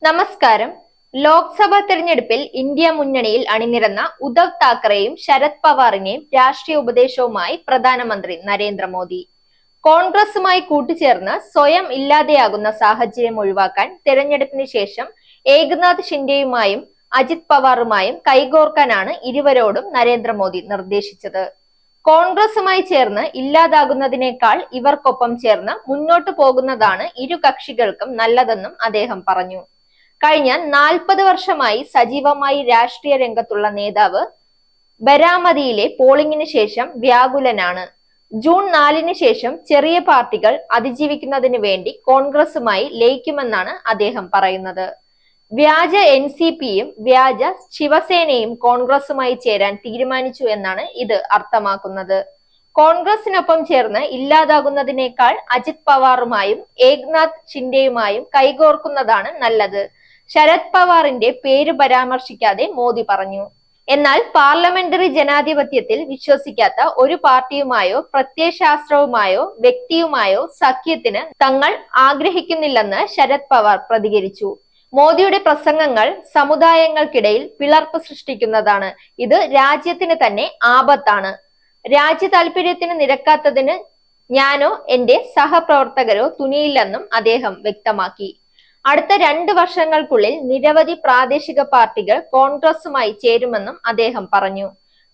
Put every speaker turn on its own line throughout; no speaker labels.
നമസ്കാരം. ലോക്സഭാ തെരഞ്ഞെടുപ്പിൽ ഇന്ത്യ മുന്നണിയിൽ അണിനിരന്ന ഉദ്ധവ് താക്കറെയും ശരത് പവാറിനെയും രാഷ്ട്രീയ ഉപദേശവുമായി പ്രധാനമന്ത്രി നരേന്ദ്രമോദി. കോൺഗ്രസുമായി കൂട്ടുചേർന്ന് സ്വയം ഇല്ലാതെയാകുന്ന സാഹചര്യം ഒഴിവാക്കാൻ തെരഞ്ഞെടുപ്പിന് ശേഷം ഏകനാഥ് ഷിൻഡെയുമായും അജിത് പവാറുമായും കൈകോർക്കാനാണ് ഇരുവരോടും നരേന്ദ്രമോദി നിർദ്ദേശിച്ചത്. കോൺഗ്രസുമായി ചേർന്ന് ഇല്ലാതാകുന്നതിനേക്കാൾ ഇവർക്കൊപ്പം ചേർന്ന് മുന്നോട്ടു പോകുന്നതാണ് ഇരു കക്ഷികൾക്കും നല്ലതെന്നും അദ്ദേഹം പറഞ്ഞു. കഴിഞ്ഞ 40 വർഷമായി സജീവമായി രാഷ്ട്രീയ രംഗത്തുള്ള നേതാവ് ബരാമതിയിലെ പോളിംഗിന് ശേഷം വ്യാകുലനാണ്. ജൂൺ 4-ന് ശേഷം ചെറിയ പാർട്ടികൾ അതിജീവിക്കുന്നതിന് വേണ്ടി കോൺഗ്രസുമായി ലയിക്കുമെന്നാണ് അദ്ദേഹം പറയുന്നത്. വ്യാജ NCPയും വ്യാജ ശിവസേനയും കോൺഗ്രസുമായി ചേരാൻ തീരുമാനിച്ചു എന്നാണ് ഇത് അർത്ഥമാക്കുന്നത്. കോൺഗ്രസിനൊപ്പം ചേർന്ന് ഇല്ലാതാകുന്നതിനേക്കാൾ അജിത് പവാറുമായും ഏകനാഥ് ഷിൻഡെയുമായും കൈകോർക്കുന്നതാണ് നല്ലത്. ശരത് പവാറിന്റെ പേര് പരാമർശിക്കാതെ മോദി പറഞ്ഞു. എന്നാൽ പാർലമെന്ററി ജനാധിപത്യത്തിൽ വിശ്വസിക്കാത്ത ഒരു പാർട്ടിയുമായോ പ്രത്യയശാസ്ത്രവുമായോ വ്യക്തിയുമായോ സഖ്യത്തിന് തങ്ങൾ ആഗ്രഹിക്കുന്നില്ലെന്ന് ശരത് പവാർ പ്രതികരിച്ചു. മോദിയുടെ പ്രസംഗങ്ങൾ സമുദായങ്ങൾക്കിടയിൽ പിളർപ്പ് സൃഷ്ടിക്കുന്നതാണ്. ഇത് രാജ്യത്തിന് തന്നെ ആപത്താണ്. രാജ്യ താൽപര്യത്തിന് നിരക്കാത്തതിന് ഞാനോ എന്റെ സഹപ്രവർത്തകരോ തുനിയില്ലെന്നും അദ്ദേഹം വ്യക്തമാക്കി. അടുത്ത 2 വർഷങ്ങൾക്കുള്ളിൽ നിരവധി പ്രാദേശിക പാർട്ടികൾ കോൺഗ്രസുമായി ചേരുമെന്നും അദ്ദേഹം പറഞ്ഞു.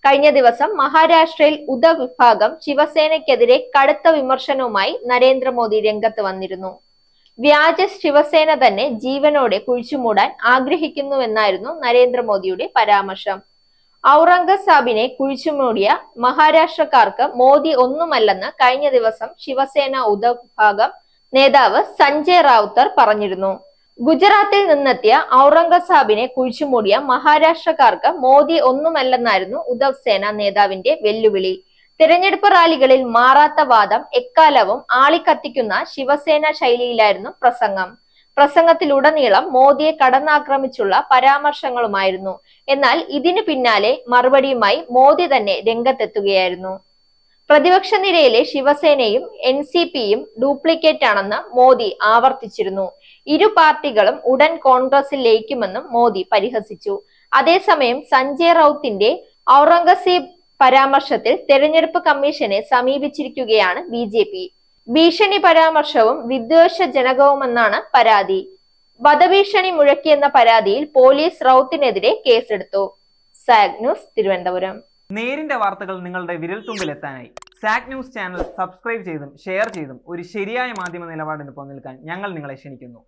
കഴിഞ്ഞ ദിവസം മഹാരാഷ്ട്രയിൽ ഉദ്ധവ് വിഭാഗം ശിവസേനയ്ക്കെതിരെ കടുത്ത വിമർശനവുമായി നരേന്ദ്രമോദി രംഗത്ത് വന്നിരുന്നു. വ്യാജ ശിവസേന തന്നെ ജീവനോടെ കുഴിച്ചുമൂടാൻ ആഗ്രഹിക്കുന്നുവെന്നായിരുന്നു നരേന്ദ്രമോദിയുടെ പരാമർശം. ഔറംഗസാബിനെ കുഴിച്ചുമൂടിയ മഹാരാഷ്ട്രക്കാർക്ക് മോദി ഒന്നുമല്ലെന്ന് കഴിഞ്ഞ ദിവസം ശിവസേന ഉദ്ധവ് വിഭാഗം നേതാവ് സഞ്ജയ് റാവുത്തർ പറഞ്ഞിരുന്നു. ഗുജറാത്തിൽ നിന്നെത്തിയ ഔറംഗസാബിനെ കുഴിച്ചുമൂടിയ മഹാരാഷ്ട്രക്കാർക്ക് മോദി ഒന്നുമല്ലെന്നായിരുന്നു ഉദ്ധവ് സേന നേതാവിന്റെ വെല്ലുവിളി. തിരഞ്ഞെടുപ്പ് റാലികളിൽ മാറാത്ത വാദം എക്കാലവും ആളിക്കത്തിക്കുന്ന ശിവസേന ശൈലിയിലായിരുന്നു പ്രസംഗം. പ്രസംഗത്തിലുടനീളം മോദിയെ കടന്നാക്രമിച്ചുള്ള പരാമർശങ്ങളുമായിരുന്നു. എന്നാൽ ഇതിനു പിന്നാലെ മറുപടിയുമായി മോദി തന്നെ രംഗത്തെത്തുകയായിരുന്നു. പ്രതിപക്ഷ നിരയിലെ ശിവസേനയും NCPയും ഡ്യൂപ്ലിക്കേറ്റ് ആണെന്ന് മോദി ആവർത്തിച്ചിരുന്നു. ഇരു പാർട്ടികളും ഉടൻ കോൺഗ്രസിൽ ലയിക്കുമെന്നും മോദി പരിഹസിച്ചു. അതേസമയം സഞ്ജയ് റൌത്തിന്റെ ഔറംഗസീബ് പരാമർശത്തിൽ തെരഞ്ഞെടുപ്പ് കമ്മീഷനെ സമീപിച്ചിരിക്കുകയാണ് BJP. ഭീഷണി പരാമർശവും വിദ്വേഷജനകവുമെന്നാണ് പരാതി. വധഭീഷണി മുഴക്കിയെന്ന പരാതിയിൽ പോലീസ് റൌത്തിനെതിരെ കേസെടുത്തു. Zag news, Thiruvananthapuram.
നേരിന്റെ വാർത്തകൾ നിങ്ങളുടെ വിരൽത്തുമ്പിൽ എത്താനായി സാഗ് ന്യൂസ് ചാനൽ സബ്സ്ക്രൈബ് ചെയ്തും ഷെയർ ചെയ്തും ഒരു ശരിയായ മാധ്യമ നിലപാടിന് നിൽക്കാൻ ഞങ്ങൾ നിങ്ങളെ ക്ഷണിക്കുന്നു.